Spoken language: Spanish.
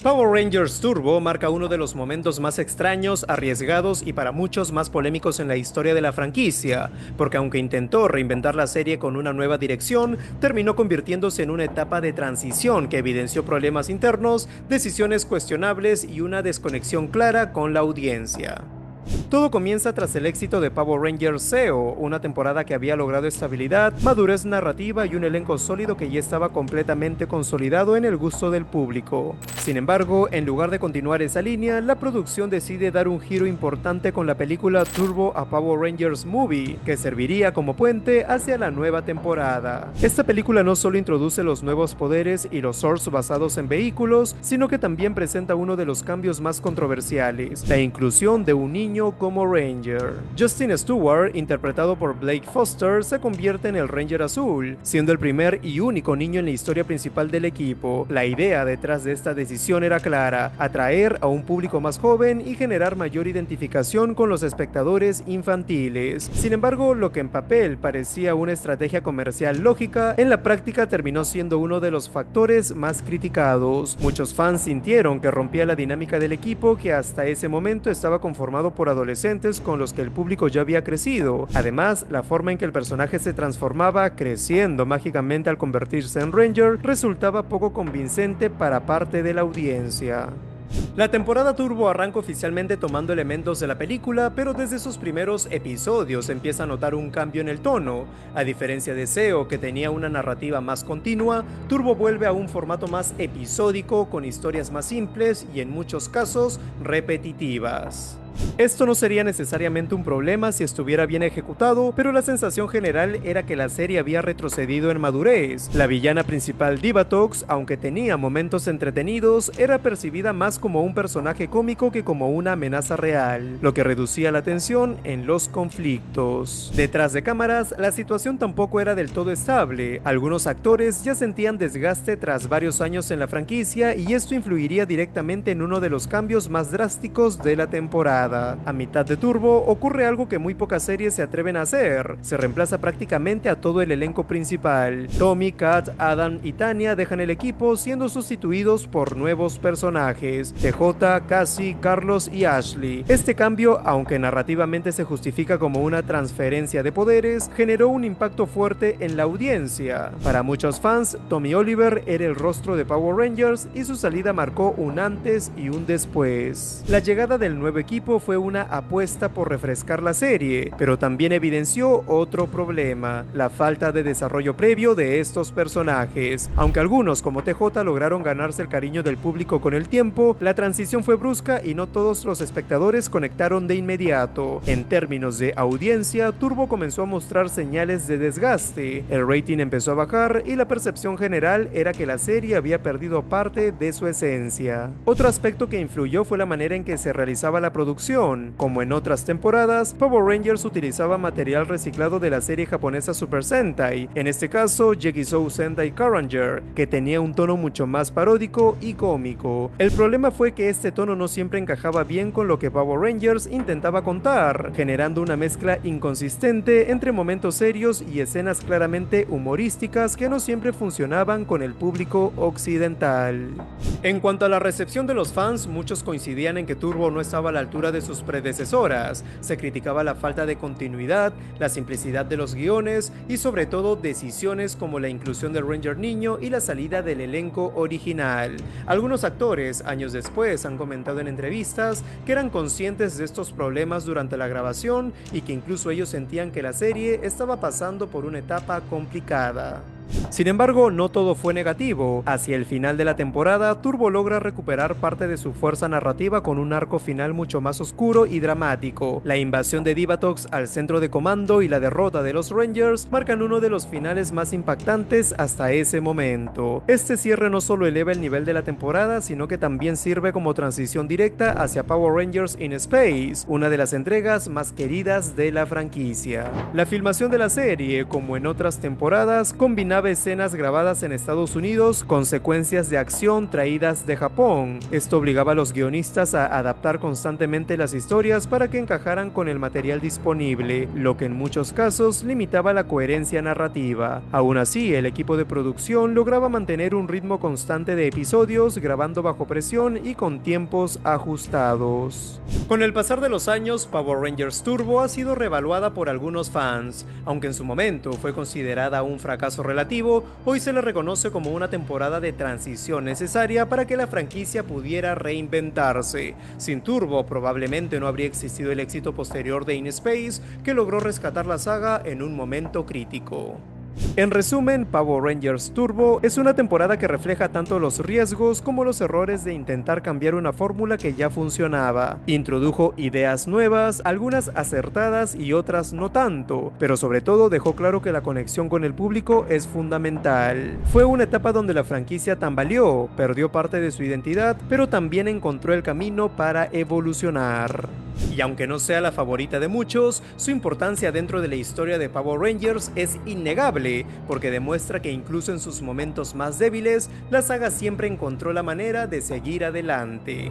Power Rangers Turbo marca uno de los momentos más extraños, arriesgados y para muchos más polémicos en la historia de la franquicia, porque aunque intentó reinventar la serie con una nueva dirección, terminó convirtiéndose en una etapa de transición que evidenció problemas internos, decisiones cuestionables y una desconexión clara con la audiencia. Todo comienza tras el éxito de Power Rangers Zeo, una temporada que había logrado estabilidad, madurez narrativa y un elenco sólido que ya estaba completamente consolidado en el gusto del público. Sin embargo, en lugar de continuar esa línea, la producción decide dar un giro importante con la película Turbo a Power Rangers Movie, que serviría como puente hacia la nueva temporada. Esta película no solo introduce los nuevos poderes y los Zords basados en vehículos, sino que también presenta uno de los cambios más controversiales, la inclusión de un niño como Ranger. Justin Stewart, interpretado por Blake Foster, se convierte en el Ranger Azul, siendo el primer y único niño en la historia principal del equipo. La idea detrás de esta decisión era clara: atraer a un público más joven y generar mayor identificación con los espectadores infantiles. Sin embargo, lo que en papel parecía una estrategia comercial lógica, en la práctica terminó siendo uno de los factores más criticados. Muchos fans sintieron que rompía la dinámica del equipo, que hasta ese momento estaba conformado por adolescentes con los que el público ya había crecido. Además, la forma en que el personaje se transformaba, creciendo mágicamente al convertirse en Ranger, resultaba poco convincente para parte de la audiencia. La temporada Turbo arranca oficialmente tomando elementos de la película, pero desde sus primeros episodios se empieza a notar un cambio en el tono. A diferencia de Zeo, que tenía una narrativa más continua, Turbo vuelve a un formato más episódico, con historias más simples y en muchos casos repetitivas. Esto no sería necesariamente un problema si estuviera bien ejecutado, pero la sensación general era que la serie había retrocedido en madurez. La villana principal, Divatox, aunque tenía momentos entretenidos, era percibida más como un personaje cómico que como una amenaza real, lo que reducía la tensión en los conflictos. Detrás de cámaras, la situación tampoco era del todo estable. Algunos actores ya sentían desgaste tras varios años en la franquicia, y esto influiría directamente en uno de los cambios más drásticos de la temporada. A mitad de Turbo ocurre algo que muy pocas series se atreven a hacer: se reemplaza prácticamente a todo el elenco principal. Tommy, Kat, Adam y Tanya dejan el equipo, siendo sustituidos por nuevos personajes: TJ, Cassie, Carlos y Ashley. Este cambio, aunque narrativamente se justifica como una transferencia de poderes, generó un impacto fuerte en la audiencia. Para muchos fans, Tommy Oliver era el rostro de Power Rangers y su salida marcó un antes y un después. La llegada del nuevo equipo fue una apuesta por refrescar la serie, pero también evidenció otro problema: la falta de desarrollo previo de estos personajes. Aunque algunos como TJ lograron ganarse el cariño del público con el tiempo, la transición fue brusca y no todos los espectadores conectaron de inmediato. En términos de audiencia, Turbo comenzó a mostrar señales de desgaste, el rating empezó a bajar y la percepción general era que la serie había perdido parte de su esencia. Otro aspecto que influyó fue la manera en que se realizaba la producción. Como en otras temporadas, Power Rangers utilizaba material reciclado de la serie japonesa Super Sentai, en este caso Jigsaw Sentai Karanger, que tenía un tono mucho más paródico y cómico. El problema fue que este tono no siempre encajaba bien con lo que Power Rangers intentaba contar, generando una mezcla inconsistente entre momentos serios y escenas claramente humorísticas que no siempre funcionaban con el público occidental. En cuanto a la recepción de los fans, muchos coincidían en que Turbo no estaba a la altura de sus predecesoras. Se criticaba la falta de continuidad, la simplicidad de los guiones y sobre todo decisiones como la inclusión del Ranger niño y la salida del elenco original. Algunos actores, años después, han comentado en entrevistas que eran conscientes de estos problemas durante la grabación y que incluso ellos sentían que la serie estaba pasando por una etapa complicada. Sin embargo, no todo fue negativo. Hacia el final de la temporada, Turbo logra recuperar parte de su fuerza narrativa con un arco final mucho más oscuro y dramático. La invasión de Divatox al centro de comando y la derrota de los Rangers marcan uno de los finales más impactantes hasta ese momento. Este cierre no solo eleva el nivel de la temporada, sino que también sirve como transición directa hacia Power Rangers in Space, una de las entregas más queridas de la franquicia. La filmación de la serie, como en otras temporadas, combinaba combinaba escenas grabadas en Estados Unidos con secuencias de acción traídas de Japón. Esto obligaba a los guionistas a adaptar constantemente las historias para que encajaran con el material disponible, lo que en muchos casos limitaba la coherencia narrativa. Aún así, el equipo de producción lograba mantener un ritmo constante de episodios, grabando bajo presión y con tiempos ajustados. Con el pasar de los años, Power Rangers Turbo ha sido reevaluada por algunos fans. Aunque en su momento fue considerada un fracaso relativo, hoy se le reconoce como una temporada de transición necesaria para que la franquicia pudiera reinventarse. Sin Turbo probablemente no habría existido el éxito posterior de In Space, que logró rescatar la saga en un momento crítico. En resumen, Power Rangers Turbo es una temporada que refleja tanto los riesgos como los errores de intentar cambiar una fórmula que ya funcionaba. Introdujo ideas nuevas, algunas acertadas y otras no tanto, pero sobre todo dejó claro que la conexión con el público es fundamental. Fue una etapa donde la franquicia tambaleó, perdió parte de su identidad, pero también encontró el camino para evolucionar. Y aunque no sea la favorita de muchos, su importancia dentro de la historia de Power Rangers es innegable, porque demuestra que incluso en sus momentos más débiles, la saga siempre encontró la manera de seguir adelante.